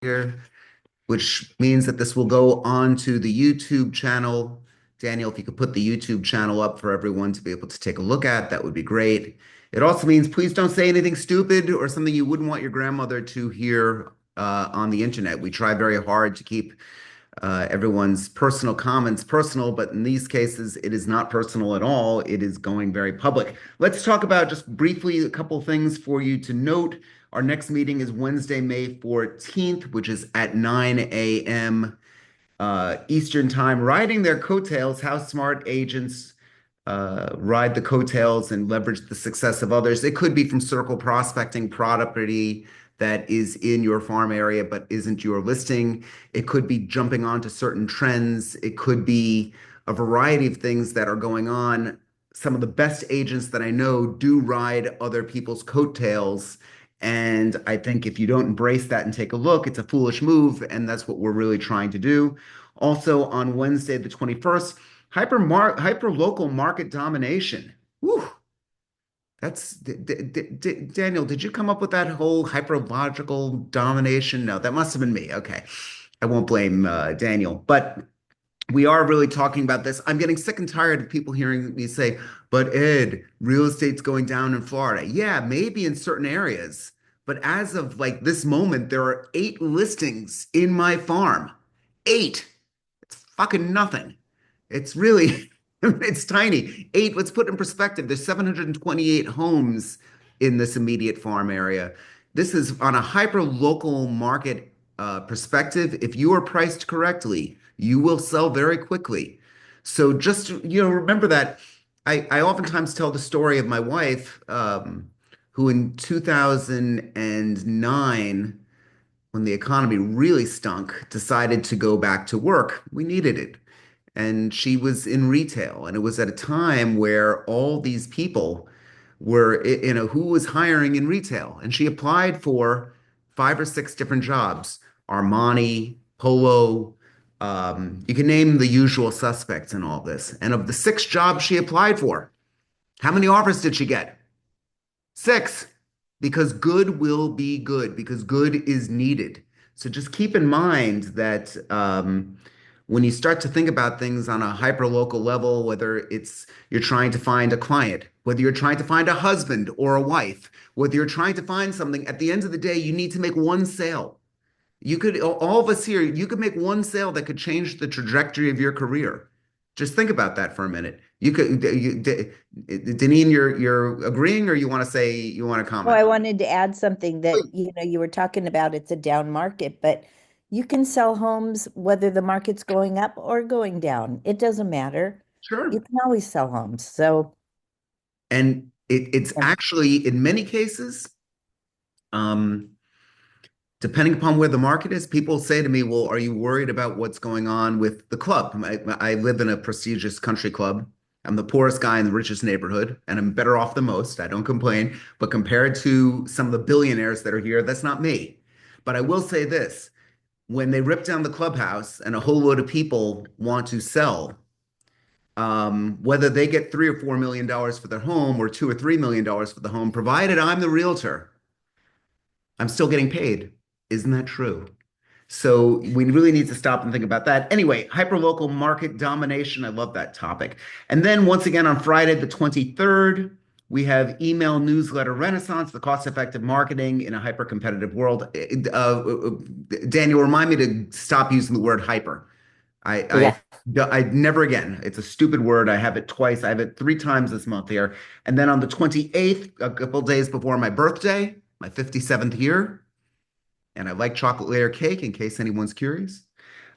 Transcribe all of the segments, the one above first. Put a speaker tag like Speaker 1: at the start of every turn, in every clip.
Speaker 1: here, which means that this will go on to the YouTube channel. Daniel, if you could put the YouTube channel up for everyone to be able to take a look at, that would be great. It also means please don't say anything stupid or something you wouldn't want your grandmother to hear on the internet. We try very hard to keep everyone's personal comments personal, but in these cases, it is not personal at all. It is going very public. Let's talk about just briefly a couple things for you to note. Our next meeting is Wednesday, May 14th, which is at 9 a.m. Eastern Time. Riding their coattails, how smart agents ride the coattails and leverage the success of others. It could be from circle prospecting property that is in your farm area but isn't your listing. It could be jumping onto certain trends. It could be a variety of things that are going on. Some of the best agents that I know do ride other people's coattails. And I think if you don't embrace that and take a look, it's a foolish move. And that's what we're really trying to do. Also on Wednesday, the 21st, hyper local market domination. Whew. That's Daniel. Did you come up with that whole hyperlogical domination? No, that must have been me. Okay, I won't blame Daniel, but we are really talking about this. I'm getting sick and tired of people hearing me say, "But Ed, real estate's going down in Florida." Yeah, maybe in certain areas, but as of like this moment, there are 8 listings in my farm. 8. It's fucking nothing. It's really, it's tiny. 8, let's put it in perspective. There's 728 homes in this immediate farm area. This is on a hyper local market perspective. If you are priced correctly, you will sell very quickly. So just, remember that I oftentimes tell the story of my wife, who in 2009, when the economy really stunk, decided to go back to work. We needed it. And she was in retail. And it was at a time where all these people were, who was hiring in retail. And she applied for 5 or 6 different jobs, Armani, Polo. You can name the usual suspects in all this. And of the 6 jobs she applied for, how many offers did she get? 6, because good will be good, because good is needed. So just keep in mind that when you start to think about things on a hyper local level, whether it's you're trying to find a client, whether you're trying to find a husband or a wife, whether you're trying to find something, at the end of the day, you need to make one sale. You could, all of us here, you could make one sale that could change the trajectory of your career. Just think about that for a minute. Denine, you're agreeing, or you want to say you want to
Speaker 2: Oh,
Speaker 1: comment?
Speaker 2: I wanted to add something that, you were talking about it's a down market, but you can sell homes whether the market's going up or going down. It doesn't matter. You
Speaker 1: Sure.
Speaker 2: can always sell homes. So,
Speaker 1: And it's
Speaker 2: um,
Speaker 1: actually in many cases, um, depending upon where the market is, people say to me, "Well, are you worried about what's going on with the club?" I live in a prestigious country club. I'm the poorest guy in the richest neighborhood, and I'm better off than most. I don't complain. But compared to some of the billionaires that are here, that's not me. But I will say this: when they rip down the clubhouse and a whole load of people want to sell, whether they get $3 or $4 million for their home or $2 or $3 million for the home, provided I'm the realtor, I'm still getting paid. Isn't that true? So we really need to stop and think about that. Anyway, hyperlocal market domination. I love that topic. And then once again on Friday, the 23rd, we have email newsletter renaissance, the cost-effective marketing in a hyper-competitive world. Daniel, remind me to stop using the word hyper. I,
Speaker 2: yeah.
Speaker 1: I never again. It's a stupid word. I have it twice. I have it 3 times this month here. And then on the 28th, a couple days before my birthday, my 57th year, and I like chocolate layer cake in case anyone's curious.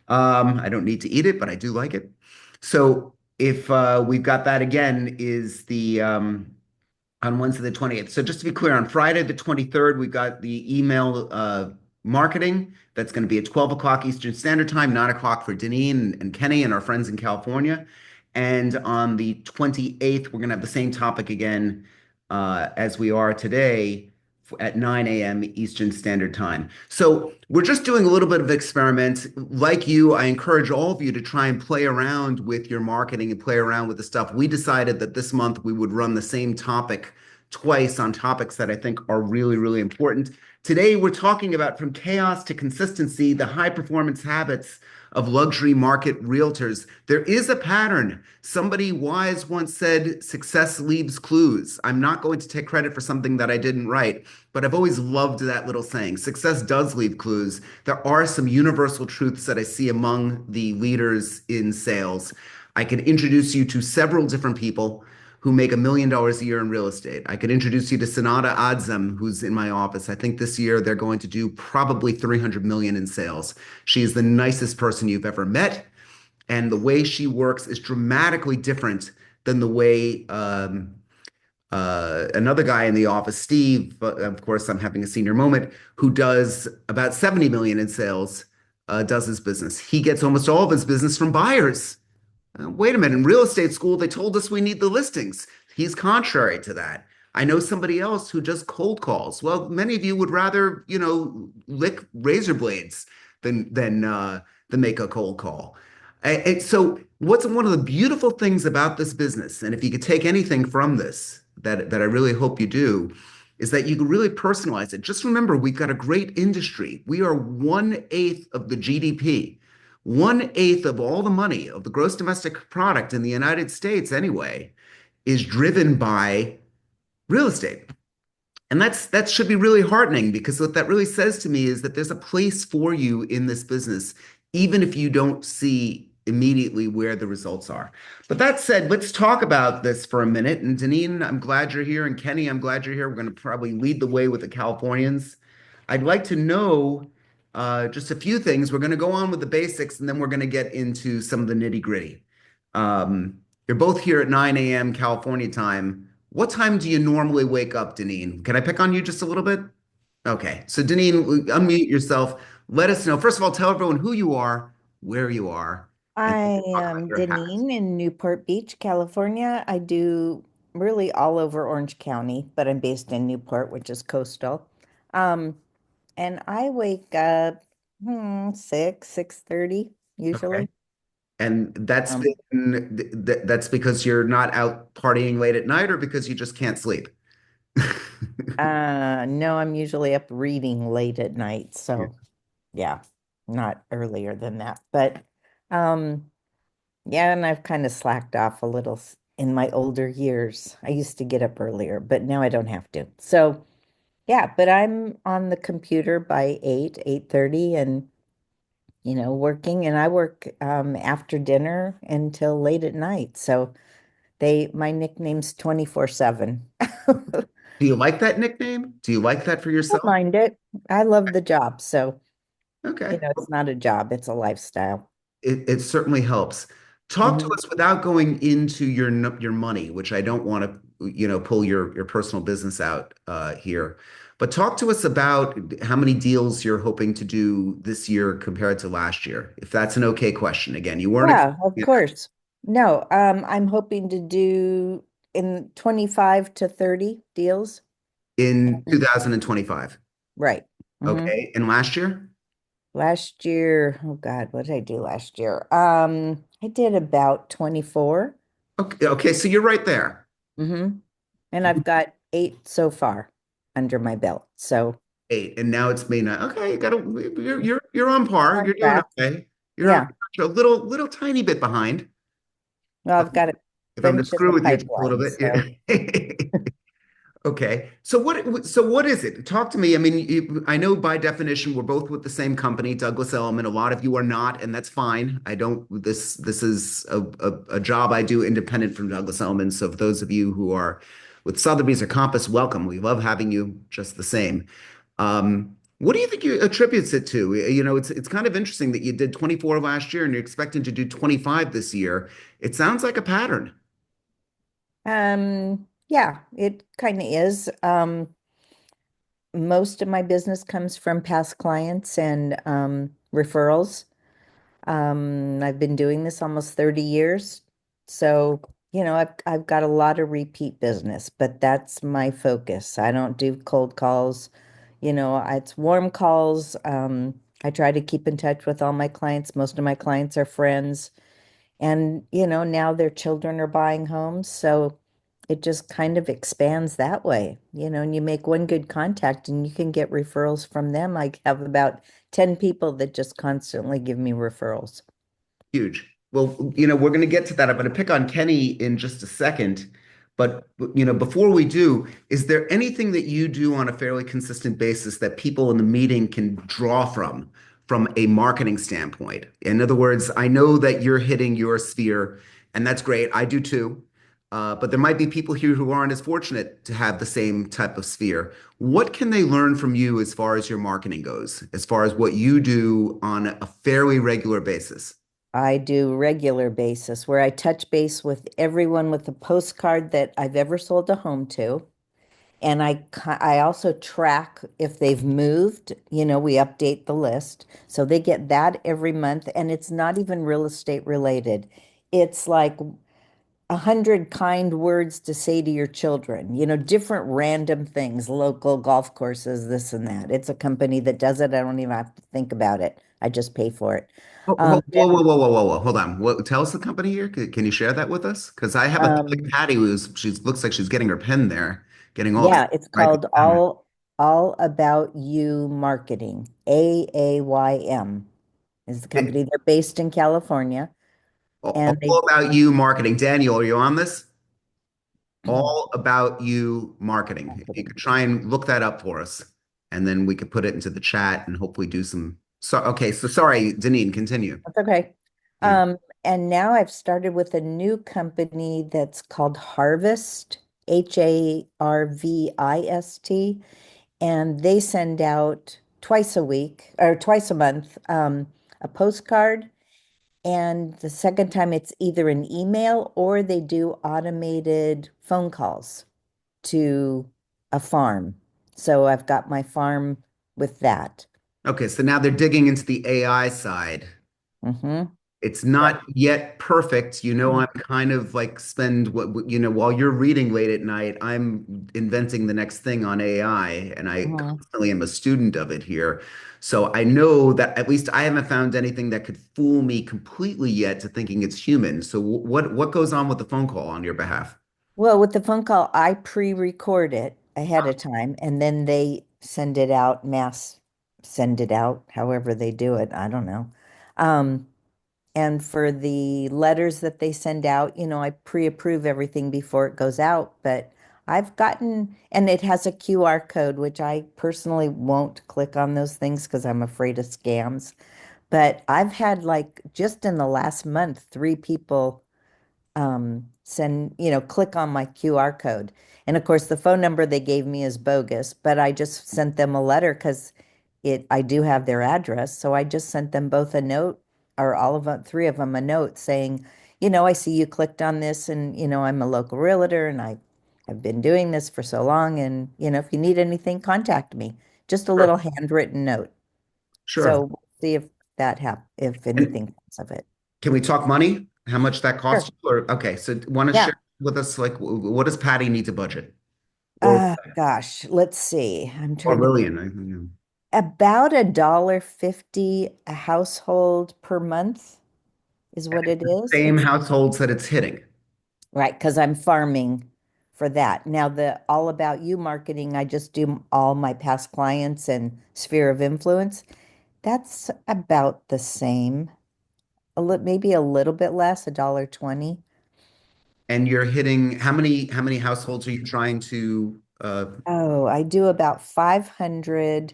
Speaker 1: I don't need to eat it, but I do like it. So if we've got that again, is the on Wednesday the 20th. So just to be clear, on Friday the 23rd, we've got the email marketing. That's going to be at 12 o'clock Eastern Standard Time, 9 o'clock for Denine and Kenny and our friends in California. And on the 28th, we're going to have the same topic again as we are today at 9 a.m. Eastern Standard Time. So we're just doing a little bit of experiment. Like you, I encourage all of you to try and play around with your marketing and play around with the stuff. We decided that this month we would run the same topic twice on topics that I think are really, really important. Today, we're talking about from chaos to consistency, the high performance habits of luxury market realtors. There is a pattern. Somebody wise once said, success leaves clues. I'm not going to take credit for something that I didn't write, but I've always loved that little saying. Success does leave clues. There are some universal truths that I see among the leaders in sales. I can introduce you to several different people who make $1 million a year in real estate. I could introduce you to Sanada Adzem, who's in my office. I think this year they're going to do probably 300 million in sales. She is the nicest person you've ever met, and the way she works is dramatically different than the way another guy in the office, Steve, of course, I'm having a senior moment, who does about 70 million in sales, does his business. He gets almost all of his business from buyers. Wait a minute. In real estate school, they told us we need the listings. He's contrary to that. I know somebody else who just cold calls. Well, many of you would rather, lick razor blades than make a cold call. And so, what's one of the beautiful things about this business, and if you could take anything from this, that I really hope you do, is that you can really personalize it. Just remember, we've got a great industry. We are 1/8 of the GDP. 1/8 of all the money of the gross domestic product in the United States, anyway, is driven by real estate. And that should be really heartening because what that really says to me is that there's a place for you in this business, even if you don't see immediately where the results are. But that said, let's talk about this for a minute. And Denine, I'm glad you're here. And Kenny, I'm glad you're here. We're going to probably lead the way with the Californians. I'd like to know just a few things. We're going to go on with the basics and then we're going to get into some of the nitty gritty. You're both here at 9 a.m. California time. What time do you normally wake up, Denine? Can I pick on you just a little bit? Okay. So, Denine, unmute yourself. Let us know. First of all, tell everyone who you are, where you are, and
Speaker 2: I
Speaker 1: talk about
Speaker 2: am
Speaker 1: your habits.
Speaker 2: Denine in Newport Beach, California. I do really all over Orange County, but I'm based in Newport, which is coastal. Um, and I wake up 6:30
Speaker 1: Okay.
Speaker 2: usually.
Speaker 1: And
Speaker 2: Um,
Speaker 1: that's because you're not out partying late at night or because you just can't sleep.
Speaker 2: no, I'm usually up reading late at night,
Speaker 1: Yeah.
Speaker 2: so yeah, not earlier than that. But um, yeah, and I've kind of slacked off a little in my older years. I used to get up earlier, but now I don't have to. So, yeah, but I'm on the computer by 8:30 and working and I work after dinner until late at night. So, my nickname's 24/7.
Speaker 1: Do you like that nickname? Do you like that for
Speaker 2: Don't
Speaker 1: yourself?
Speaker 2: mind it. I love the job, so
Speaker 1: Okay.
Speaker 2: it's not a job, it's a lifestyle.
Speaker 1: It certainly helps. Talk to
Speaker 2: Mhm.
Speaker 1: us without going into your money, which I don't want to, pull your personal business out here. But talk to us about how many deals you're hoping to do this year compared to last year, if that's an okay question. Again, you weren't
Speaker 2: Yeah, of
Speaker 1: expecting it
Speaker 2: course. No, I'm hoping to do in 25 to 30 deals.
Speaker 1: in
Speaker 2: Mm.
Speaker 1: 2025.
Speaker 2: Right.
Speaker 1: Okay. And last year?
Speaker 2: Last year, oh God, what did I do last year? I did about 24.
Speaker 1: Okay. Okay. So you're right there.
Speaker 2: hmm And I've got 8 so far under my belt. So
Speaker 1: 8. And now it's May 9. Okay. You're on par.
Speaker 2: on
Speaker 1: You're doing
Speaker 2: track.
Speaker 1: okay. You're on
Speaker 2: Yeah.
Speaker 1: a little tiny bit behind.
Speaker 2: Well, I've got a
Speaker 1: If I'm to
Speaker 2: bunch in
Speaker 1: screw
Speaker 2: the
Speaker 1: with you just a little
Speaker 2: pipeline.
Speaker 1: bit.
Speaker 2: So
Speaker 1: Yeah. Okay. So what is it? Talk to me. I mean, I know by definition we're both with the same company, Douglas Elliman. A lot of you are not, and that's fine. I don't this is a job I do independent from Douglas Elliman. So for those of you who are with Sotheby's or Compass, welcome. We love having you just the same. What do you think you attributes it to? It's kind of interesting that you did 24 last year and you're expecting to do 25 this year. It sounds like a pattern.
Speaker 2: yeah, it kind of is. Most of my business comes from past clients and referrals. I've been doing this almost 30 years. So, I've got a lot of repeat business, but that's my focus. I don't do cold calls. It's warm calls. I try to keep in touch with all my clients. Most of my clients are friends. And, now their children are buying homes. So it just kind of expands that way, and you make one good contact and you can get referrals from them. I have about 10 people that just constantly give me referrals.
Speaker 1: Huge. Well, we're going to get to that. I'm going to pick on Kenny in just a second. But, before we do, is there anything that you do on a fairly consistent basis that people in the meeting can draw from a marketing standpoint? In other words, I know that you're hitting your sphere, and that's great. I do too. But there might be people here who aren't as fortunate to have the same type of sphere. What can they learn from you as far as your marketing goes, as far as what you do on a fairly regular basis?
Speaker 2: I do regular basis where I touch base with everyone with a postcard that I've ever sold a home to. And I also track if they've moved, we update the list. So they get that every month. And it's not even real estate related. It's like 100 kind words to say to your children, different random things, local golf courses, this and that. It's a company that does it. I don't even have to think about it. I just pay for it.
Speaker 1: Whoa, whoa, whoa, whoa, whoa, whoa, whoa, whoa. Hold on. Tell us the company here. Can you share that with us? Because I have a feeling
Speaker 2: Um,
Speaker 1: Patty she looks like she's getting her pen there, getting all excited.
Speaker 2: yeah, it's
Speaker 1: Write this
Speaker 2: called
Speaker 1: down.
Speaker 2: All About You Marketing. AAYM is the
Speaker 1: It-
Speaker 2: company. They're based in California, and they
Speaker 1: all about you marketing. Daniel, are you on this? All about you marketing. If you
Speaker 2: marketing.
Speaker 1: could try and look that up for us, and then we could put it into the chat and hopefully do some. So, okay. So sorry, Denine, continue.
Speaker 2: That's okay.
Speaker 1: Yeah.
Speaker 2: And now I've started with a new company that's called Harvest, Harvist, and they send out twice a week or twice a month a postcard. And the second time it's either an email or they do automated phone calls to a farm. So I've got my farm with that.
Speaker 1: Okay. So now they're digging into the AI side.
Speaker 2: Hmm.
Speaker 1: It's not yet perfect. I'm kind of like spend while you're reading late at night, I'm inventing the next thing on AI, and I
Speaker 2: Mhm.
Speaker 1: constantly am a student of it here. So I know that at least I haven't found anything that could fool me completely yet to thinking it's human. So what goes on with the phone call on your behalf?
Speaker 2: Well, with the phone call, I pre-record it ahead of time and then they send it out, however they do it. I don't know. Um, and for the letters that they send out, I pre-approve everything before it goes out. But and it has a QR code, which I personally won't click on those things because I'm afraid of scams. But I've had like just in the last month, 3 people click on my QR code. And of course, the phone number they gave me is bogus, but I just sent them a letter because I do have their address. So I just sent them both a note, or all of them, 3 of them, a note saying, I see you clicked on this, and I'm a local realtor, and I have been doing this for so long, and if you need anything, contact me. Just a
Speaker 1: Sure.
Speaker 2: little handwritten note. So
Speaker 1: Sure.
Speaker 2: we'll see if
Speaker 1: And
Speaker 2: anything comes of it.
Speaker 1: can we talk money? How much that costs
Speaker 2: Sure.
Speaker 1: you? Or okay, so want to share
Speaker 2: Yeah.
Speaker 1: with us like what does Patty need to budget? Or
Speaker 2: Gosh, let's see. I'm
Speaker 1: or
Speaker 2: trying to think.
Speaker 1: Lillian?
Speaker 2: About $1.50 a household per month is what it is.
Speaker 1: Same
Speaker 2: It's
Speaker 1: households that it's hitting.
Speaker 2: right, because I'm farming for that. Now, the All About You marketing, I just do all my past clients and sphere of influence. That's about the same. Maybe a little bit less, $1.20.
Speaker 1: And you're hitting how many households are you trying to
Speaker 2: Oh, I do about 500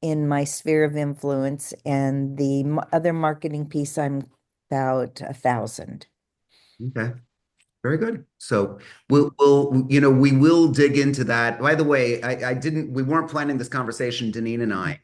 Speaker 2: in my sphere of influence, and the other marketing piece, I'm about 1,000.
Speaker 1: okay, very good. So we will dig into that. By the way, I didn't we weren't planning this conversation, Denine and I.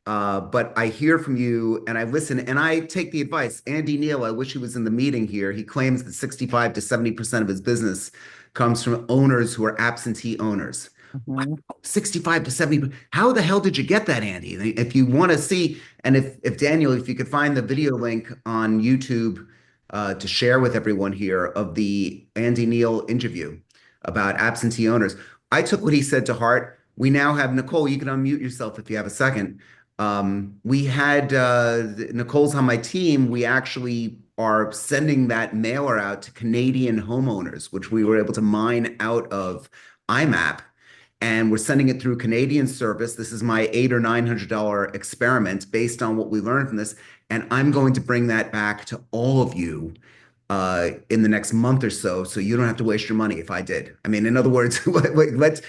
Speaker 1: But I hear from you and I listen and I take the advice. Andy Neal, I wish he was in the meeting here. He claims that 65 to 70% of his business comes from owners who are absentee owners.
Speaker 2: Mhm.
Speaker 1: 65 to 70. How the hell did you get that, Andy? If you want to see, and if Daniel, if you could find the video link on YouTube to share with everyone here of the Andy Neal interview about absentee owners, I took what he said to heart. We now have Nicole. You can unmute yourself if you have a second. We had Nicole's on my team. We actually are sending that mailer out to Canadian homeowners, which we were able to mine out of IMAP. And we're sending it through Canadian service. This is my $800 or $900 experiment based on what we learned from this. And I'm going to bring that back to all of you in the next month or so you don't have to waste your money if I did. I mean, in other words, let's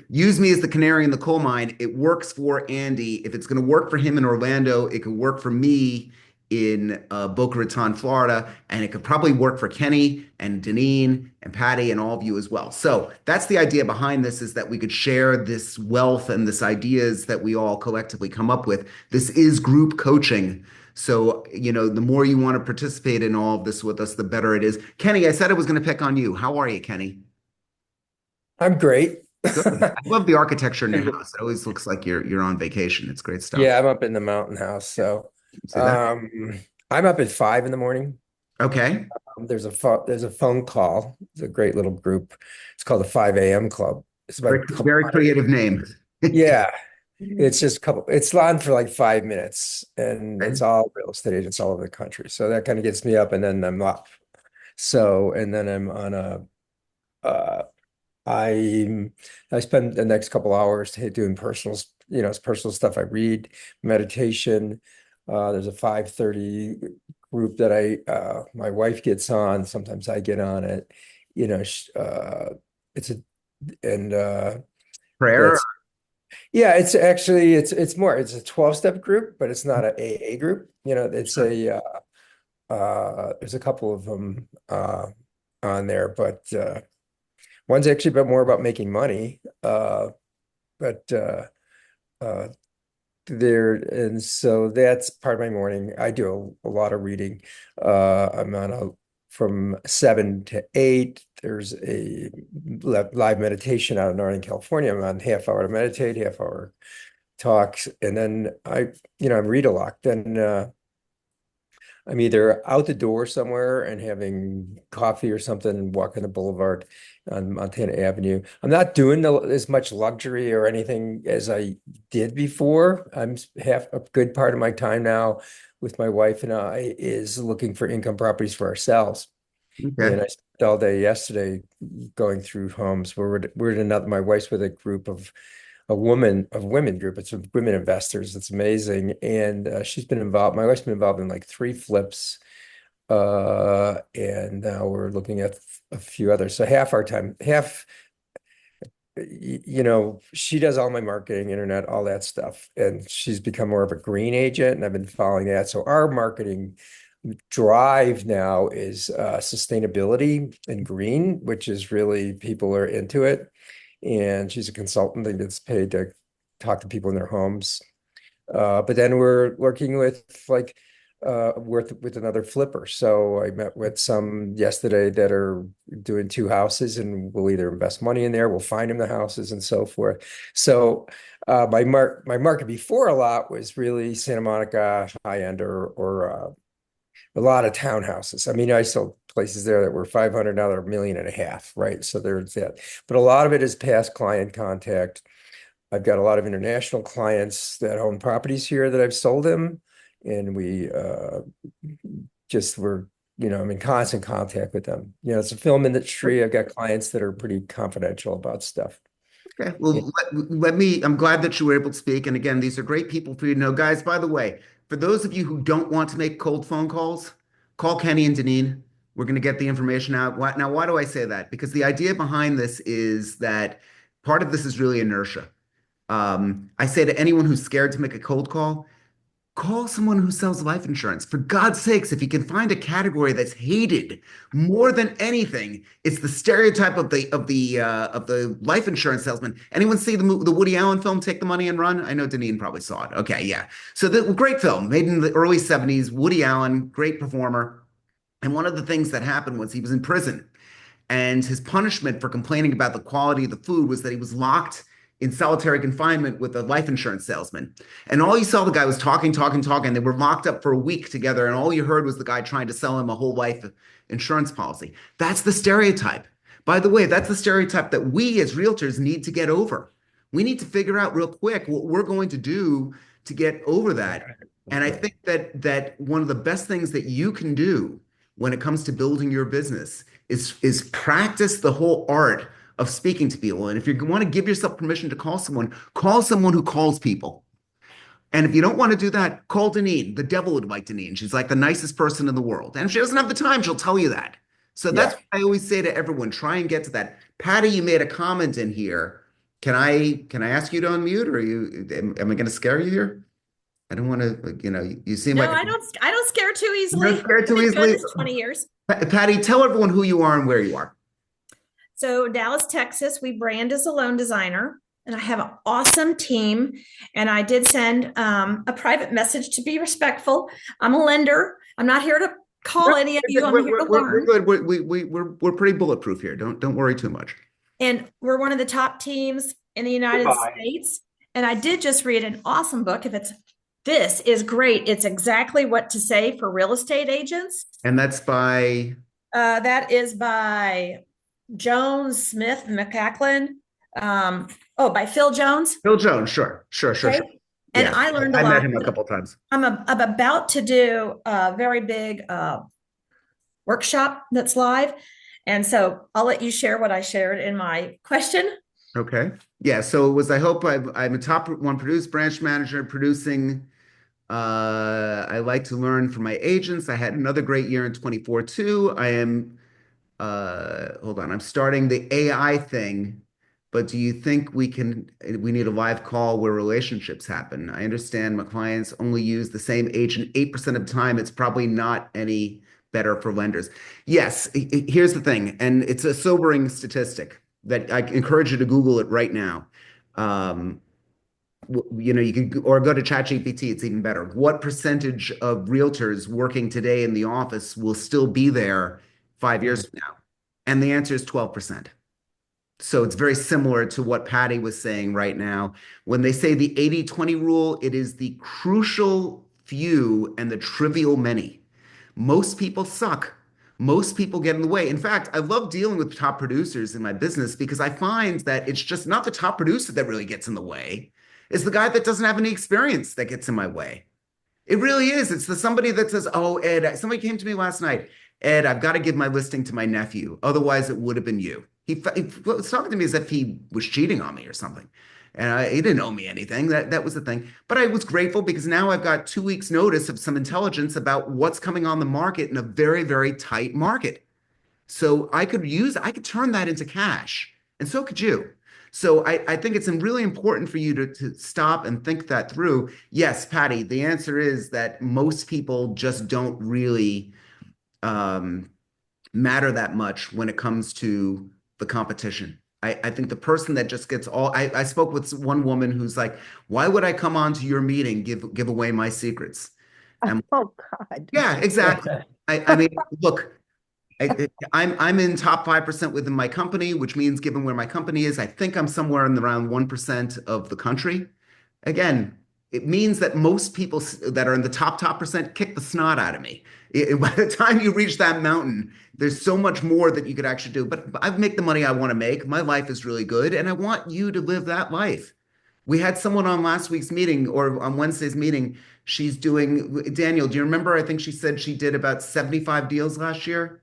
Speaker 1: use me as the canary in the coal mine. It works for Andy. If it's going to work for him in Orlando, it could work for me in Boca Raton, Florida, and it could probably work for Kenny and Denine and Patty and all of you as well. So that's the idea behind this, is that we could share this wealth and this ideas that we all collectively come up with. This is group coaching. So, the more you want to participate in all of this with us, the better it is. Kenny, I said I was going to pick on you. How are you, Kenny?
Speaker 3: I'm great.
Speaker 1: Good. I love the architecture in your house. It always looks like you're on vacation. It's great stuff.
Speaker 3: Yeah, I'm up in the mountain house. So
Speaker 1: See that?
Speaker 3: um I'm up at 5 in the morning.
Speaker 1: Okay.
Speaker 3: There's a phone call. It's a great little group. It's called the 5 a.m. Club. It's about
Speaker 1: Very,
Speaker 3: a couple
Speaker 1: very
Speaker 3: hundred.
Speaker 1: creative name.
Speaker 3: Yeah. It's just a couple, it's on for like 5 minutes, and
Speaker 1: Okay.
Speaker 3: it's all real estate agents all over the country. So that kind of gets me up, and then I'm off. So, and then I'm on uh I I spend the next couple hours doing personal stuff. I read, meditation. There's a 5:30 group that my wife gets on. Sometimes I get on it. You know, it's a and
Speaker 1: Prayer.
Speaker 3: that's yeah. It's actually it's a 12-step group, but it's not a AA group. It's
Speaker 1: Sure.
Speaker 3: a there's a couple of them on there, but. One's actually more about making money, but uh, and so that's part of my morning. I do a lot of reading. I'm on from 7 to 8. There's a live meditation out in Northern California. I'm on half hour to meditate, half hour talks, and then I read a lot. Then I'm either out the door somewhere and having coffee or something and walking the boulevard on Montana Avenue. I'm not doing as much luxury or anything as I did before. I'm half a good part of my time now with my wife and I is looking for income properties for ourselves. And
Speaker 1: Okay.
Speaker 3: I spent all day yesterday going through homes. We're in another, my wife's with a group of women group. It's with women investors. It's amazing. And she's been involved. My wife's been involved in like 3 flips. And now we're looking at a few others. So half our time, she does all my marketing, internet, all that stuff. And she's become more of a green agent, and I've been following that. So our marketing drive now is sustainability and green, which is really people are into it. And she's a consultant that gets paid to talk to people in their homes. But then we're working with with another flipper. So I met with some yesterday that are doing 2 houses, and we'll either invest money in there, we'll find them the houses and so forth. So my market before a lot was really Santa Monica high end or a lot of townhouses. I mean, I sold places there that were 500, now they're 1.5 million, right? So there's that. But a lot of it is past client contact. I've got a lot of international clients that own properties here that I've sold them. And we just were, I'm in constant contact with them. It's a film industry. I've got clients that are pretty confidential about stuff.
Speaker 1: Okay.
Speaker 3: Yeah.
Speaker 1: Well, I'm glad that you were able to speak. And again, these are great people for you to know. Guys, by the way, for those of you who don't want to make cold phone calls, call Kenny and Denine. We're going to get the information out. Now, why do I say that? Because the idea behind this is that part of this is really inertia. I say to anyone who's scared to make a cold call, call someone who sells life insurance. For God's sakes, if you can find a category that's hated more than anything, it's the stereotype of the life insurance salesman. Anyone see the Woody Allen film Take the Money and Run? I know Deneen probably saw it. Okay, yeah. So the great film made in the early 70s, Woody Allen, great performer. And one of the things that happened was he was in prison. And his punishment for complaining about the quality of the food was that he was locked in solitary confinement with a life insurance salesman. And all you saw the guy was talking, talking, talking. They were locked up for a week together. And all you heard was the guy trying to sell him a whole life insurance policy. That's the stereotype. By the way, that's the stereotype that we as realtors need to get over. We need to figure out real quick what we're going to do to get over that. And I think that one of the best things that you can do when it comes to building your business is practice the whole art of speaking to people. And if you want to give yourself permission to call someone who calls people. And if you don't want to do that, call Denine. The devil would like Denine. She's like the nicest person in the world. And if she doesn't have the time, she'll tell you that. So that's
Speaker 3: Yeah.
Speaker 1: what I always say to everyone, try and get to that. Patty, you made a comment in here. Can I ask you to unmute, or am I going to scare you here? I don't want to, you seem
Speaker 4: No,
Speaker 1: like
Speaker 4: I don't scare too easily.
Speaker 1: you're scared too
Speaker 4: I've been doing
Speaker 1: easily.
Speaker 4: this 20 years.
Speaker 1: Patty, tell everyone who you are and where you are.
Speaker 4: So Dallas, Texas, we brand as a loan designer, and I have an awesome team. And I did send a private message to be respectful. I'm a lender. I'm not here to call any of you. I'm here to
Speaker 1: We're
Speaker 4: learn.
Speaker 1: good. We're pretty bulletproof here. Don't worry too much.
Speaker 4: And we're one of the top teams in the United States. And I did just read an awesome book. This is great. It's exactly what to say for real estate agents.
Speaker 1: And that's by
Speaker 4: that is by Jones, Smith, McCacklin. By Phil Jones.
Speaker 1: Phil Jones. Sure.
Speaker 4: Okay. And
Speaker 1: Yeah,
Speaker 4: I learned a
Speaker 1: I
Speaker 4: lot.
Speaker 1: met him a couple of times.
Speaker 4: I'm about to do a very big workshop that's live. And so I'll let you share what I shared in my question.
Speaker 1: Okay. Yeah. So it was, I hope I'm a top one produced branch manager producing. I like to learn from my agents. I had another great year in 24 too. I am, hold on, I'm starting the AI thing, but do you think we need a live call where relationships happen? I understand my clients only use the same agent 8% of the time. It's probably not any better for lenders. Yes, here's the thing, and it's a sobering statistic that I encourage you to Google it right now. You can, or go to ChatGPT, it's even better. What percentage of realtors working today in the office will still be there 5 years from now? And the answer is 12%. So it's very similar to what Patty was saying right now. When they say the 80-20 rule, it is the crucial few and the trivial many. Most people suck. Most people get in the way. In fact, I love dealing with top producers in my business because I find that it's just not the top producer that really gets in the way. It's the guy that doesn't have any experience that gets in my way. It really is. It's somebody that says, "Oh, Ed, somebody came to me last night. Ed, I've got to give my listing to my nephew. Otherwise, it would have been you." He was talking to me as if he was cheating on me or something. And he didn't owe me anything. That was the thing. But I was grateful because now I've got 2 weeks notice of some intelligence about what's coming on the market in a very, very tight market. So I could turn that into cash. And so could you. So I think it's really important for you to stop and think that through. Yes, Patty, the answer is that most people just don't really matter that much when it comes to the competition. I think the person that just gets all, I spoke with one woman who's like, "Why would I come on to your meeting, give away my secrets?" And
Speaker 2: Oh, God.
Speaker 1: yeah, exactly. I mean, look, I'm in top 5% within my company, which means given where my company is, I think I'm somewhere in around 1% of the country. Again, it means that most people that are in the top percent kick the snot out of me. By the time you reach that mountain, there's so much more that you could actually do. But I make the money I want to make. My life is really good, and I want you to live that life. We had someone on last week's meeting or on Wednesday's meeting. She's doing, Daniel, do you remember? I think she said she did about 75 deals last year.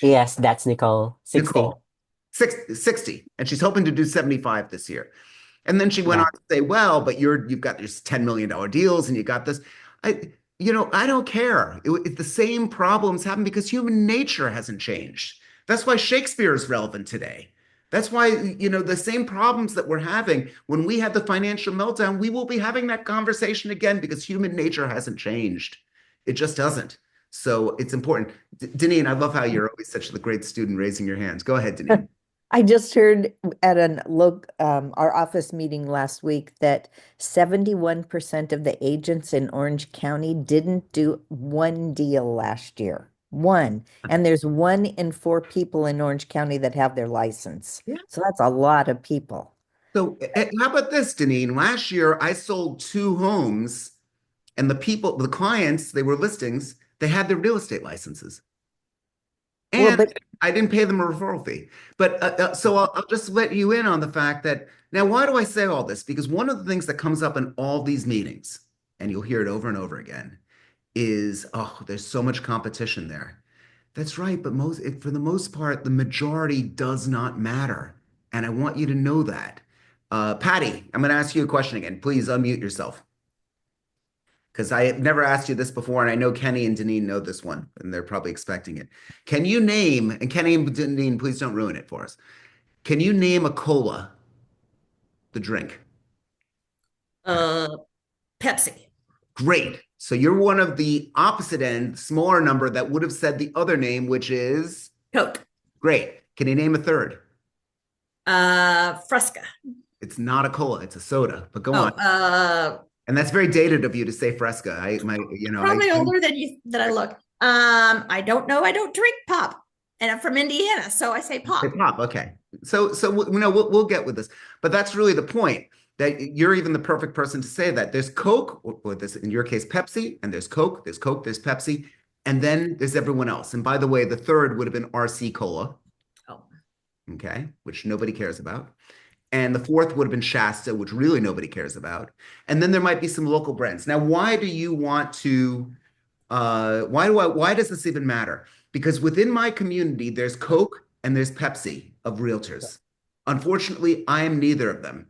Speaker 5: Yes, that's Nicole. 60.
Speaker 1: Nicole, 60, and she's hoping to do 75 this year. And then she went
Speaker 5: Yeah.
Speaker 1: on to say, "Well, but you've got your $10 million deals and you got this." I don't care. The same problems happen because human nature hasn't changed. That's why Shakespeare is relevant today. That's why, the same problems that we're having when we had the financial meltdown, we will be having that conversation again because human nature hasn't changed. It just doesn't. So it's important. Denine, I love how you're always such a great student raising your hands. Go ahead, Denine.
Speaker 2: I just heard at our office meeting last week that 71% of the agents in Orange County didn't do one deal last year. One. And there's 1 in 4 people in Orange County that have their license.
Speaker 1: Yeah.
Speaker 2: So that's a lot of people.
Speaker 1: So how about this, Denine? Last year, I sold 2 homes, and the clients, they were listings, they had their real estate licenses.
Speaker 2: Well,
Speaker 1: And
Speaker 2: but
Speaker 1: I didn't pay them a referral fee. But so I'll just let you in on the fact that now, why do I say all this? Because one of the things that comes up in all these meetings, and you'll hear it over and over again, is, oh, there's so much competition there. That's right, but for the most part, the majority does not matter, and I want you to know that. Patty, I'm going to ask you a question again. Please unmute yourself because I have never asked you this before, and I know Kenny and Denine know this one, and they're probably expecting it. Can you name, and Kenny and Denine, please don't ruin it for us. Can you name a cola, the drink?
Speaker 4: Uh, Pepsi,
Speaker 1: Great. So you're one of the opposite end, smaller number that would have said the other name, which is
Speaker 4: Coke,
Speaker 1: great. Can you name a third?
Speaker 4: Fresca.
Speaker 1: It's not a cola, it's a soda, but go
Speaker 4: Oh,
Speaker 1: on. And that's very dated of you to say Fresca.
Speaker 4: probably older than I look. I don't know. I don't drink pop, and I'm from Indiana, so I say pop.
Speaker 1: Pop. Okay. So we'll get with this, but that's really the point that you're even the perfect person to say that. There's Coke, or this in your case Pepsi, and there's Coke, there's Pepsi, and then there's everyone else. And by the way, the third would have been RC Cola.
Speaker 4: Oh,
Speaker 1: Okay, which nobody cares about. And the fourth would have been Shasta, which really nobody cares about. And then there might be some local brands. Now, why do you want to, why does this even matter? Because within my community, there's Coke and there's Pepsi of realtors. Unfortunately, I am neither of them.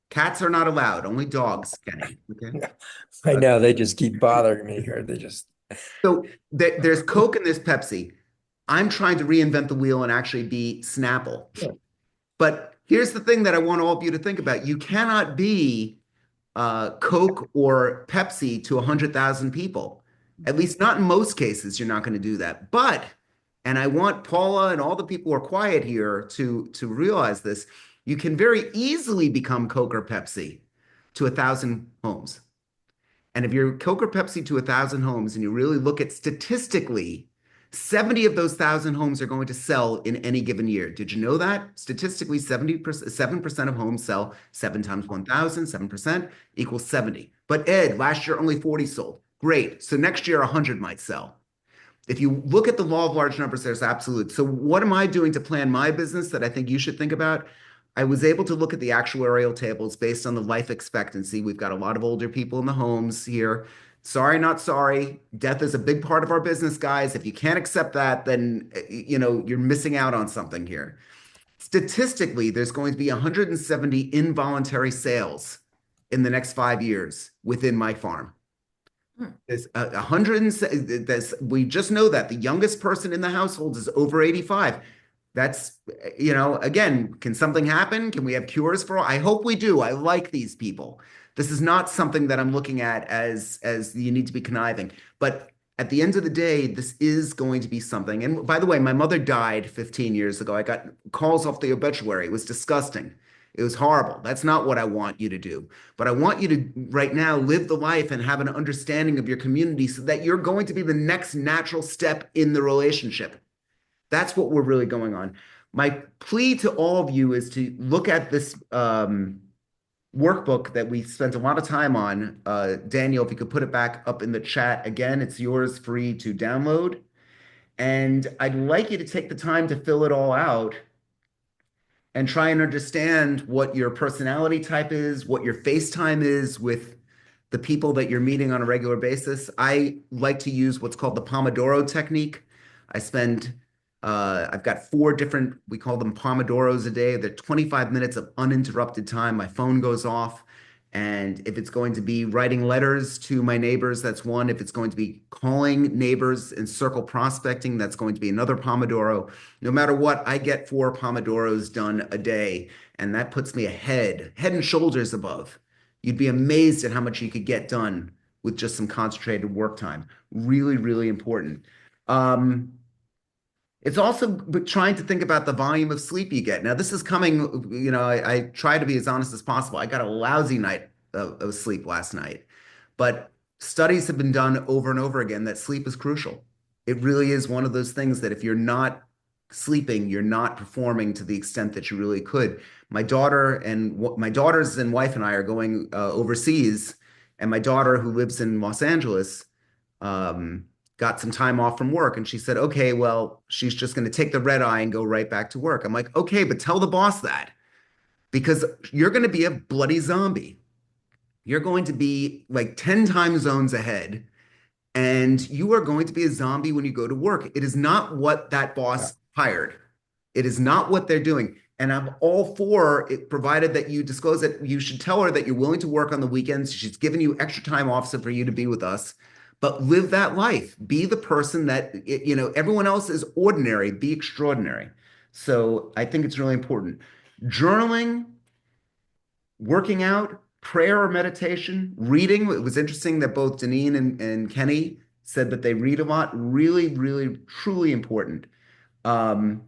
Speaker 1: Cats are not allowed, only dogs, Kenny. Okay.
Speaker 3: I know they just keep bothering me here. They just
Speaker 1: So there's Coke and there's Pepsi. I'm trying to reinvent the wheel and actually be Snapple.
Speaker 3: Yeah.
Speaker 1: But here's the thing that I want all of you to think about. You cannot be Coke or Pepsi to 100,000 people. At least not in most cases, you're not going to do that. But, and I want Paula and all the people who are quiet here to realize this, you can very easily become Coke or Pepsi to 1,000 homes. And if you're Coke or Pepsi to 1,000 homes and you really look at statistically, 70 of those 1,000 homes are going to sell in any given year. Did you know that? Statistically, 7% of homes sell. 7 times 1,000, 7% equals 70. But Ed, last year only 40 sold. Great. So next year, 100 might sell. If you look at the law of large numbers, there's absolute. So what am I doing to plan my business that I think you should think about? I was able to look at the actuarial tables based on the life expectancy. We've got a lot of older people in the homes here. Sorry, not sorry. Death is a big part of our business, guys. If you can't accept that, then you're missing out on something here. Statistically, there's going to be 170 involuntary sales in the next 5 years within my farm. There's 100. We just know that the youngest person in the household is over 85. That's, again, can something happen? Can we have cures for all? I hope we do. I like these people. This is not something that I'm looking at as you need to be conniving. But at the end of the day, this is going to be something. And by the way, my mother died 15 years ago. I got calls off the obituary. It was disgusting. It was horrible. That's not what I want you to do. But I want you to right now live the life and have an understanding of your community so that you're going to be the next natural step in the relationship. That's what we're really going on. My plea to all of you is to look at this workbook that we spent a lot of time on. Daniel, if you could put it back up in the chat again, it's yours free to download. And I'd like you to take the time to fill it all out and try and understand what your personality type is, what your FaceTime is with the people that you're meeting on a regular basis. I like to use what's called the Pomodoro Technique. I've got 4 different, we call them Pomodoros a day. They're 25 minutes of uninterrupted time. My phone goes off. And if it's going to be writing letters to my neighbors, that's one. If it's going to be calling neighbors and circle prospecting, that's going to be another Pomodoro. No matter what, I get 4 Pomodoros done a day. And that puts me head and shoulders above. You'd be amazed at how much you could get done with just some concentrated work time. Really, really important. It's also trying to think about the volume of sleep you get. Now, this is coming, I try to be as honest as possible. I got a lousy night of sleep last night, but studies have been done over and over again that sleep is crucial. It really is one of those things that if you're not sleeping, you're not performing to the extent that you really could. My daughters and wife and I are going overseas, and my daughter, who lives in Los Angeles, got some time off from work, and she said, okay, well, she's just going to take the red eye and go right back to work. I'm like, okay, but tell the boss that, because you're going to be a bloody zombie. You're going to be like 10 time zones ahead. and you are going to be a zombie when you go to work. It is not what that boss hired. It is not what they're doing. And I'm all for it, provided that you disclose it. You should tell her that you're willing to work on the weekends. She's given you extra time off so for you to be with us. But live that life. Be the person that, everyone else is ordinary. Be extraordinary. So I think it's really important. Journaling, working out, prayer or meditation, reading. It was interesting that both Denine and Kenny said that they read a lot. Really, really, truly important. Um,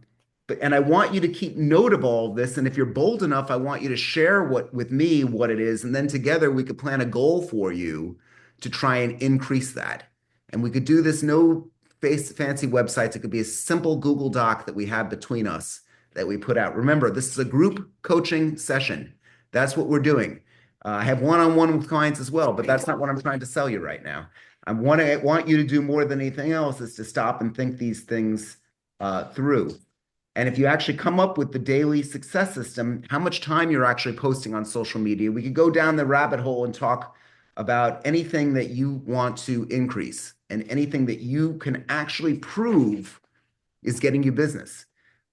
Speaker 1: and I want you to keep note of all of this. And if you're bold enough, I want you to share with me what it is. And then together we could plan a goal for you to try and increase that. And we could do this no fancy websites. It could be a simple Google Doc that we have between us that we put out. Remember, this is a group coaching session. That's what we're doing. I have one-on-one with clients as well, but that's not what I'm trying to sell you right now. I want you to do more than anything else is to stop and think these things through. And if you actually come up with the daily success system, how much time you're actually posting on social media, we could go down the rabbit hole and talk about anything that you want to increase and anything that you can actually prove is getting you business.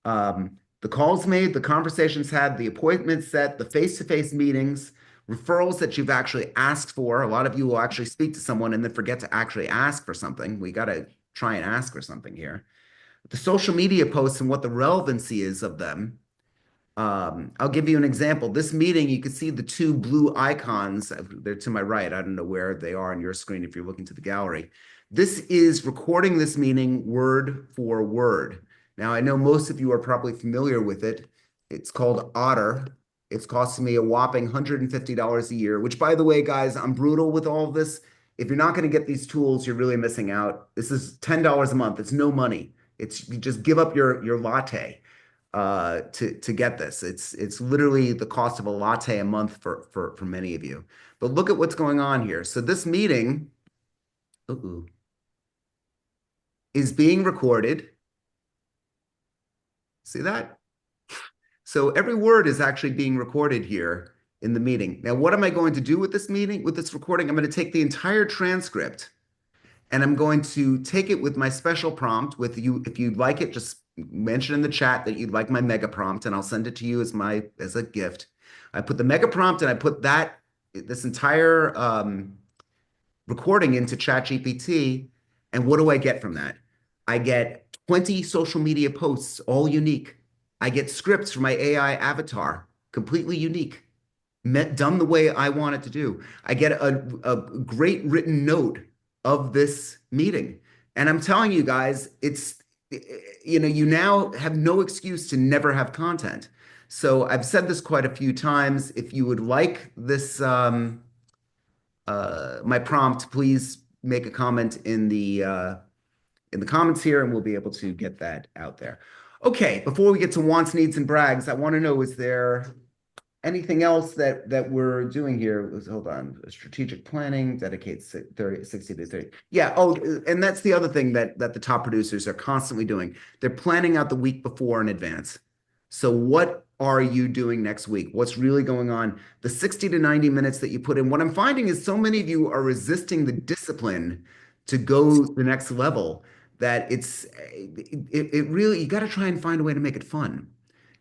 Speaker 1: The calls made, the conversations had, the appointments set, the face-to-face meetings, referrals that you've actually asked for. A lot of you will actually speak to someone and then forget to actually ask for something. We got to try and ask for something here. The social media posts and what the relevancy is of them. I'll give you an example. This meeting, you can see the two blue icons. They're to my right. I don't know where they are on your screen if you're looking to the gallery. This is recording this meeting word for word. Now, I know most of you are probably familiar with it. It's called Otter. It's costing me a whopping $150 a year, which, by the way, guys, I'm brutal with all of this. If you're not going to get these tools, you're really missing out. This is $10 a month. It's no money. It's you just give up your latte to get this. It's literally the cost of a latte a month for many of you. But look at what's going on here. So this meeting is being recorded. See that? So every word is actually being recorded here in the meeting. Now, what am I going to do with this meeting, with this recording? I'm going to take the entire transcript and I'm going to take it with my special prompt with you. If you'd like it, just mention in the chat that you'd like my mega prompt and I'll send it to you as a gift. I put the mega prompt and I put this entire recording into ChatGPT. And what do I get from that? I get 20 social media posts, all unique. I get scripts for my AI avatar, completely unique, done the way I want it to do. I get a great written note of this meeting. And I'm telling you guys, you now have no excuse to never have content. So I've said this quite a few times. If you would like this, my prompt, please make a comment in the comments here and we'll be able to get that out there. Okay, before we get to wants, needs, and brags, I want to know, is there anything else that we're doing here? Hold on. Strategic planning, dedicate 60 to 30. Yeah. Oh, and that's the other thing that the top producers are constantly doing. They're planning out the week before in advance. So what are you doing next week? What's really going on? The 60 to 90 minutes that you put in. What I'm finding is so many of you are resisting the discipline to go the next level that it really, you got to try and find a way to make it fun,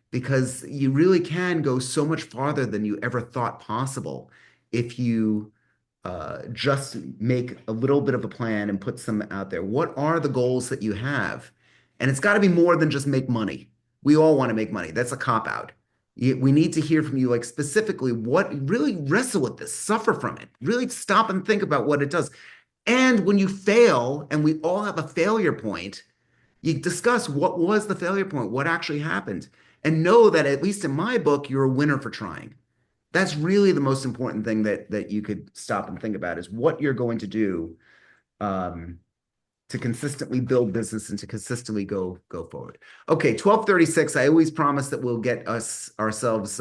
Speaker 1: because you really can go so much farther than you ever thought possible if you just make a little bit of a plan and put some out there. What are the goals that you have? And it's got to be more than just make money. We all want to make money. That's a cop-out. We need to hear from you, like specifically what, really wrestle with this, suffer from it, really stop and think about what it does. And when you fail, and we all have a failure point, you discuss what was the failure point, what actually happened, and know that at least in my book, you're a winner for trying. That's really the most important thing that you could stop and think about, is what you're going to do to consistently build business and to consistently go forward. Okay, 12:36. I always promise that we'll get ourselves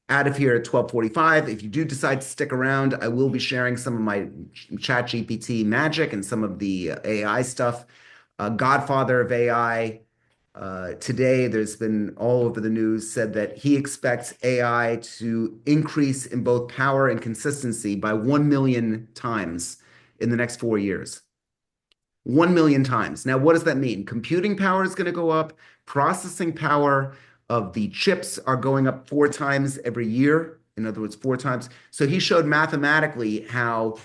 Speaker 1: out of here at 12:45. If you do decide to stick around, I will be sharing some of my ChatGPT magic and some of the AI stuff. Godfather of AI, today there's been all over the news, said that he expects AI to increase in both power and consistency by 1 million times in the next 4 years. 1 million times. Now, what does that mean? Computing power is going to go up. Processing power of the chips are going up 4 times every year. In other words, 4 times. So he showed mathematically how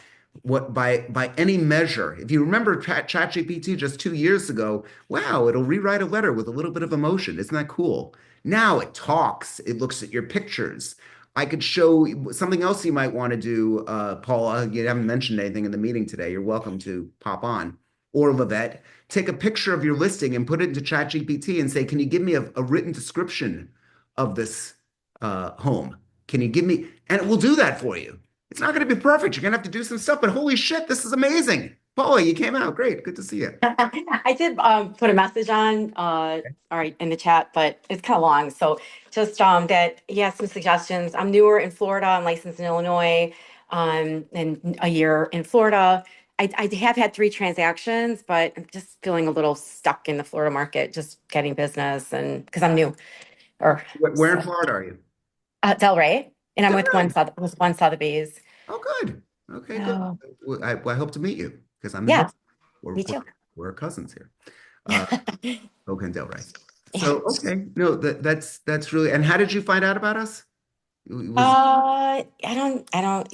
Speaker 1: what by any measure, if you remember ChatGPT just 2 years ago, wow, it'll rewrite a letter with a little bit of emotion. Isn't that cool? Now it talks, it looks at your pictures. I could show something else you might want to do, Paula. You haven't mentioned anything in the meeting today. You're welcome to pop on. Or Lavette, take a picture of your listing and put it into ChatGPT and say, can you give me a written description of this home? Can you give me, and it will do that for you. It's not going to be perfect. You're going to have to do some stuff, but holy shit, this is amazing. Paula, you came out. Great. Good to see you.
Speaker 6: I did put a message on, all right, in the chat, but it's kind of long. So just that he has some suggestions. I'm newer in Florida. I'm licensed in Illinois, and a year in Florida. I have had 3 transactions, but I'm just feeling a little stuck in the Florida market, just getting business, and because I'm new. Or
Speaker 1: Where in Florida are you?
Speaker 6: Delray, and I'm with
Speaker 1: Delray.
Speaker 6: One Sotheby's.
Speaker 1: Oh, good. Okay, good.
Speaker 6: So,
Speaker 1: Well, I hope to meet you because I'm in
Speaker 6: yeah,
Speaker 1: Brooklyn. We're,
Speaker 6: me
Speaker 1: we're,
Speaker 6: too.
Speaker 1: we're cousins here. Bogen and Delray. So, okay. No, that's really, and how did you find out about us?
Speaker 6: I don't know.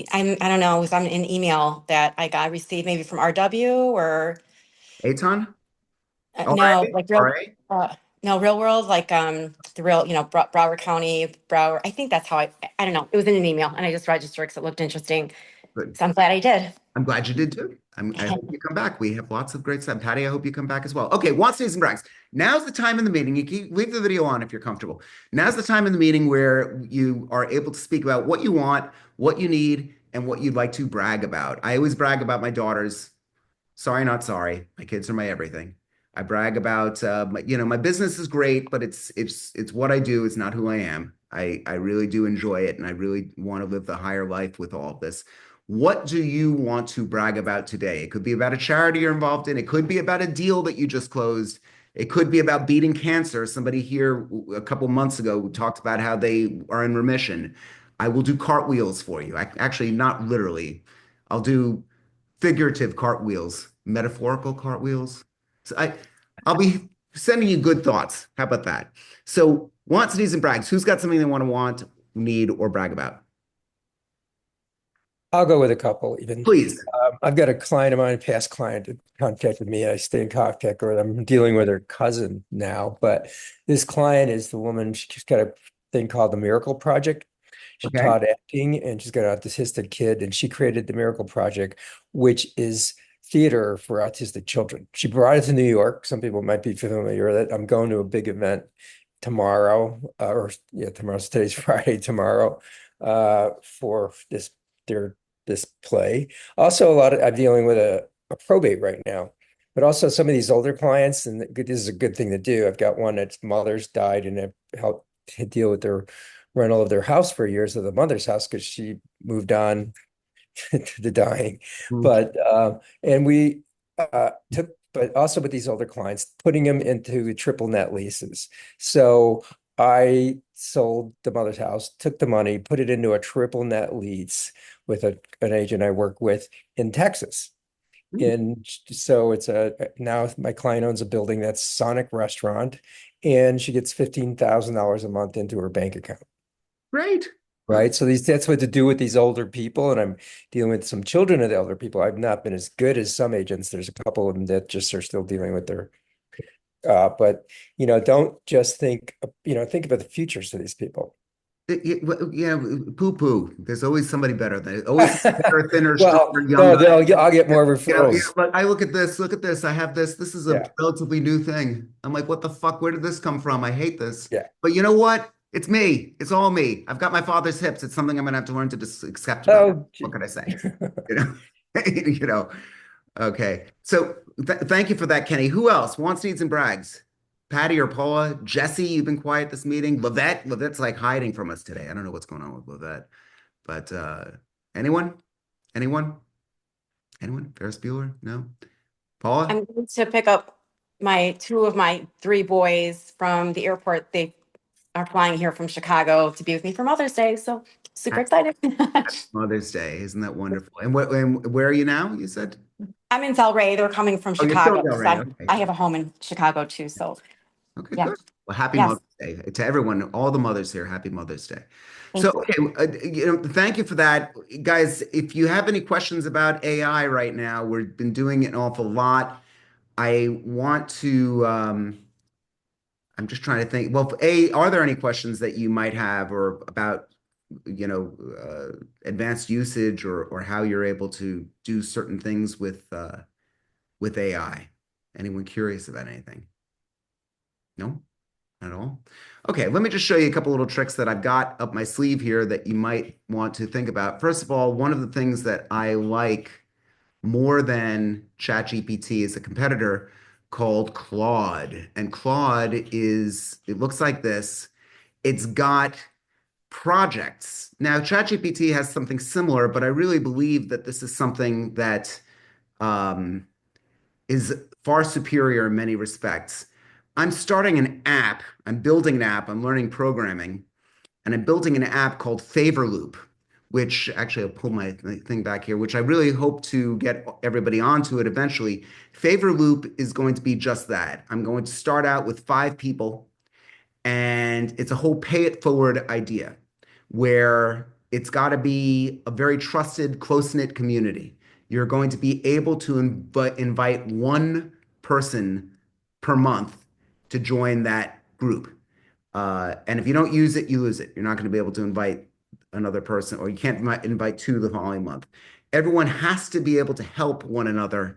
Speaker 6: It was on an email that I received maybe from RW or
Speaker 1: Aton?
Speaker 6: no,
Speaker 1: RA?
Speaker 6: like real,
Speaker 1: RA?
Speaker 6: no, real world, like the real, Broward County, Broward. I think that's how I don't know. It was in an email and I just registered because it looked interesting.
Speaker 1: Good.
Speaker 6: So I'm glad I did.
Speaker 1: I'm glad you did too. I hope you come back. We have lots of great stuff. Patty, I hope you come back as well. Okay, wants, needs, and brags. Now's the time in the meeting. You can leave the video on if you're comfortable. Now's the time in the meeting where you are able to speak about what you want, what you need, and what you'd like to brag about. I always brag about my daughters. Sorry, not sorry. My kids are my everything. I brag about my business is great, but it's what I do. It's not who I am. I really do enjoy it, and I really want to live the higher life with all of this. What do you want to brag about today? It could be about a charity you're involved in. It could be about a deal that you just closed. It could be about beating cancer. Somebody here a couple months ago talked about how they are in remission. I will do cartwheels for you. Actually, not literally. I'll do figurative cartwheels, metaphorical cartwheels. So I'll be sending you good thoughts. How about that? So wants, needs, and brags. Who's got something they want, need, or brag about?
Speaker 3: I'll go with a couple even.
Speaker 1: Please.
Speaker 3: I've got a client of mine, a past client, that contacted me. I stay in contact with. I'm dealing with her cousin now, but this client is the woman. She's got a thing called the Miracle Project. She
Speaker 1: Okay.
Speaker 3: taught acting, and she's got an autistic kid, and she created the Miracle Project, which is theater for autistic children. She brought it to New York. Some people might be familiar with it. I'm going to a big event tomorrow, today's Friday, tomorrow, for this play. Also, I'm dealing with a probate right now, but also some of these older clients, and this is a good thing to do. I've got one that's mother's died, and I've helped to deal with their rental of their house for years, of the mother's house, because she moved on to the dying. But and we took, but also with these older clients, putting them into triple net leases. So I sold the mother's house, took the money, put it into a triple net lease with an agent I work with in Texas. And so now my client owns a building that's Sonic Restaurant, and she gets $15,000 a month into her bank account.
Speaker 1: Great.
Speaker 3: Right. So that's what to do with these older people. And I'm dealing with some children of the older people. I've not been as good as some agents. There's a couple of them that just are still dealing with their, but don't just think about the futures of these people.
Speaker 1: Yeah, poo-poo. There's always somebody better than always better, thinner,
Speaker 3: Well,
Speaker 1: stronger,
Speaker 3: no,
Speaker 1: younger.
Speaker 3: I'll get more referrals.
Speaker 1: But I look at this, I have this. This is a relatively new thing. I'm like, what the fuck? Where did this come from? I hate this.
Speaker 3: Yeah.
Speaker 1: But you know what? It's me. It's all me. I've got my father's hips. It's something I'm gonna have to learn to just accept about. What can I say? You know, you know. Okay. So thank you for that, Kenny. Who else wants, needs, and brags? Patty or Paula? Jesse, you've been quiet this meeting. Lavette's like hiding from us today. I don't know what's going on with Lavette. But anyone? Anyone? Ferris Bueller? No? Paula?
Speaker 6: I'm going to pick up two of my 3 boys from the airport. They are flying here from Chicago to be with me for Mother's Day. So super excited.
Speaker 1: Mother's Day. Isn't that wonderful? And where are you now? You said?
Speaker 6: I'm in Delray. They're coming from
Speaker 1: Oh, you're still
Speaker 6: Chicago.
Speaker 1: in Del
Speaker 6: 'Cause
Speaker 1: Rey. Okay.
Speaker 6: I have a home in Chicago too. So
Speaker 1: Okay,
Speaker 6: yeah.
Speaker 1: good. Well, happy
Speaker 6: Yes.
Speaker 1: Mother's Day to everyone, all the mothers here. Happy Mother's Day.
Speaker 6: Thank
Speaker 1: So,
Speaker 6: you.
Speaker 1: okay, thank you for that, guys. If you have any questions about AI right now, we've been doing it an awful lot. I want to. I'm just trying to think. Well, are there any questions that you might have, or about, advanced usage, or how you're able to do certain things with AI? Anyone curious about anything? No? Not at all? Okay, let me just show you a couple little tricks that I've got up my sleeve here that you might want to think about. First of all, one of the things that I like more than ChatGPT is a competitor called Claude. And Claude it looks like this. It's got projects. Now, ChatGPT has something similar, but I really believe that this is something that um, is far superior in many respects. I'm starting an app. I'm building an app. I'm learning programming, and I'm building an app called Favor Loop, which actually I'll pull my thing back here, which I really hope to get everybody onto it eventually. Favor Loop is going to be just that. I'm going to start out with 5 people, and it's a whole pay it forward idea where it's got to be a very trusted, close-knit community. You're going to be able to invite one person per month to join that group. And if you don't use it, you lose it. You're not going to be able to invite another person, or you can't invite 2 the following month. Everyone has to be able to help one another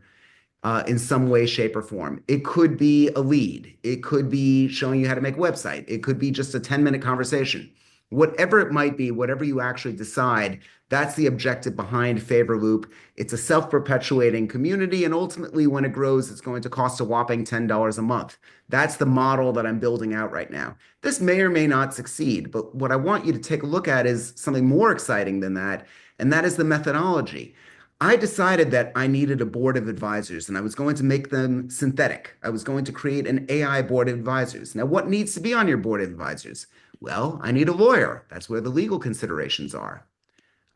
Speaker 1: in some way, shape, or form. It could be a lead. It could be showing you how to make a website. It could be just a 10-minute conversation. Whatever it might be, whatever you actually decide, that's the objective behind Favor Loop. It's a self-perpetuating community, and ultimately, when it grows, it's going to cost a whopping $10 a month. That's the model that I'm building out right now. This may or may not succeed, but what I want you to take a look at is something more exciting than that, and that is the methodology. I decided that I needed a board of advisors, and I was going to make them synthetic. I was going to create an AI board of advisors. Now, what needs to be on your board of advisors? Well, I need a lawyer. That's where the legal considerations are.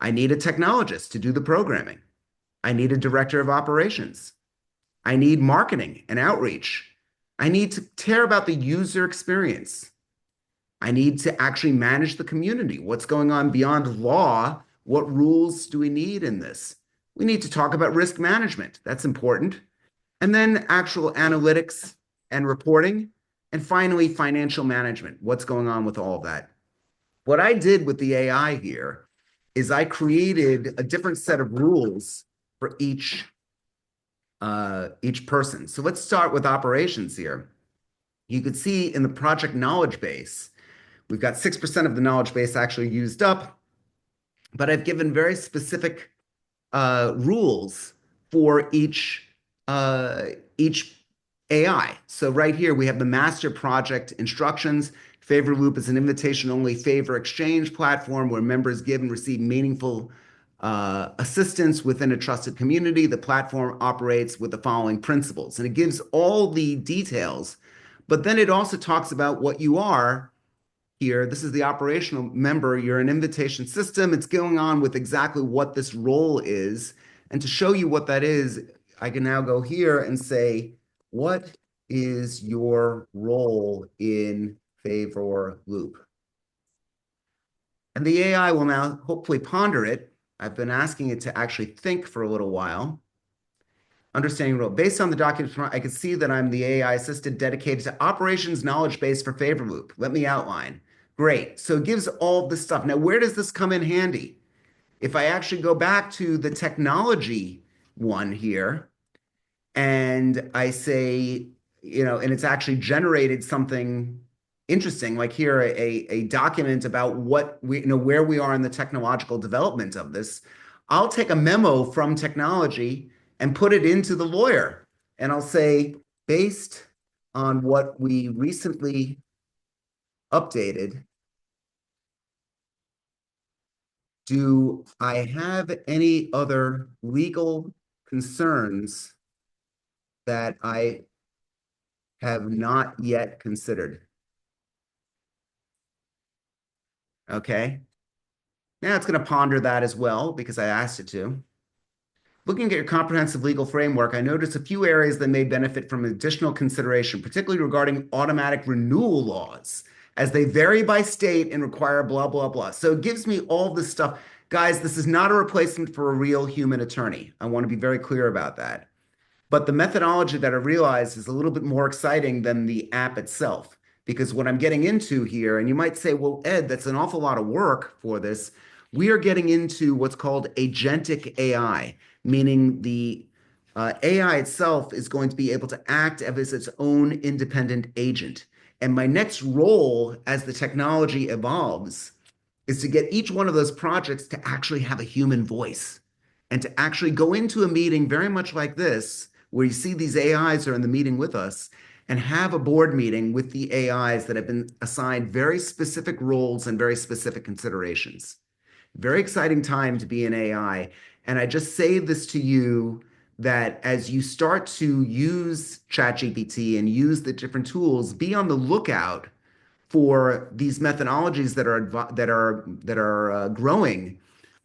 Speaker 1: I need a technologist to do the programming. I need a director of operations. I need marketing and outreach. I need to care about the user experience. I need to actually manage the community. What's going on beyond law? What rules do we need in this? We need to talk about risk management. That's important. And then actual analytics and reporting. And finally, financial management. What's going on with all of that? What I did with the AI here is I created a different set of rules for each person. So let's start with operations here. You could see in the project knowledge base, we've got 6% of the knowledge base actually used up, but I've given very specific rules for each AI. So right here we have the master project instructions. Favor Loop is an invitation-only favor exchange platform where members give and receive meaningful assistance within a trusted community. The platform operates with the following principles, and it gives all the details, but then it also talks about what you are here. This is the operational member. You're an invitation system. It's going on with exactly what this role is. And to show you what that is, I can now go here and say, what is your role in Favor Loop? And the AI will now hopefully ponder it. I've been asking it to actually think for a little while. Understanding role. Based on the document, I can see that I'm the AI assistant dedicated to operations knowledge base for Favor Loop. Let me outline. Great. So it gives all this stuff. Now, where does this come in handy? If I actually go back to the technology one here, and I say, and it's actually generated something interesting, like here, a document about what where we are in the technological development of this. I'll take a memo from technology and put it into the lawyer. And I'll say, based on what we recently updated, do I have any other legal concerns that I have not yet considered? Okay. Yeah, it's going to ponder that as well because I asked it to. Looking at your comprehensive legal framework, I noticed a few areas that may benefit from additional consideration, particularly regarding automatic renewal laws, as they vary by state and require blah, blah, blah. So it gives me all this stuff. Guys, this is not a replacement for a real human attorney. I want to be very clear about that. But the methodology that I realize is a little bit more exciting than the app itself. Because what I'm getting into here, and you might say, well, Ed, that's an awful lot of work for this. We are getting into what's called agentic AI, meaning the AI itself is going to be able to act as its own independent agent. And my next role as the technology evolves is to get each one of those projects to actually have a human voice and to actually go into a meeting very much like this, where you see these AIs are in the meeting with us, and have a board meeting with the AIs that have been assigned very specific roles and very specific considerations. Very exciting time to be in AI. And I just say this to you that as you start to use ChatGPT and use the different tools, be on the lookout for these methodologies that are growing,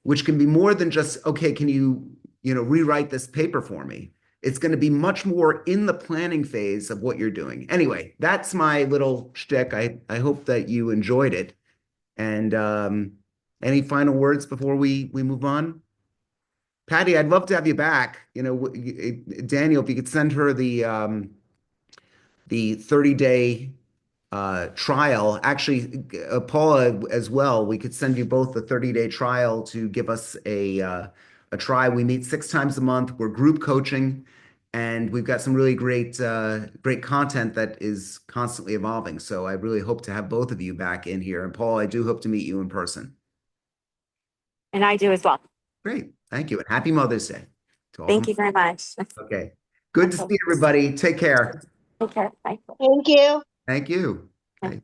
Speaker 1: which can be more than just, okay, can you rewrite this paper for me? It's going to be much more in the planning phase of what you're doing. Anyway, that's my little shtick. I hope that you enjoyed it. And any final words before we move on? Patty, I'd love to have you back. Daniel, if you could send her the 30-day trial. Actually, Paula as well. We could send you both the 30-day trial to give us a try. We meet 6 times a month. We're group coaching, and we've got some really great content that is constantly evolving. So I really hope to have both of you back in here. And Paul, I do hope to meet you in person.
Speaker 6: And I do as well.
Speaker 1: Great. Thank you. And happy Mother's Day to all
Speaker 6: Thank you very much.
Speaker 1: Okay. Good to see everybody. Take care.
Speaker 6: Take care. Bye.
Speaker 7: Thank you.
Speaker 1: Thank you.
Speaker 6: Bye.
Speaker 1: Okay.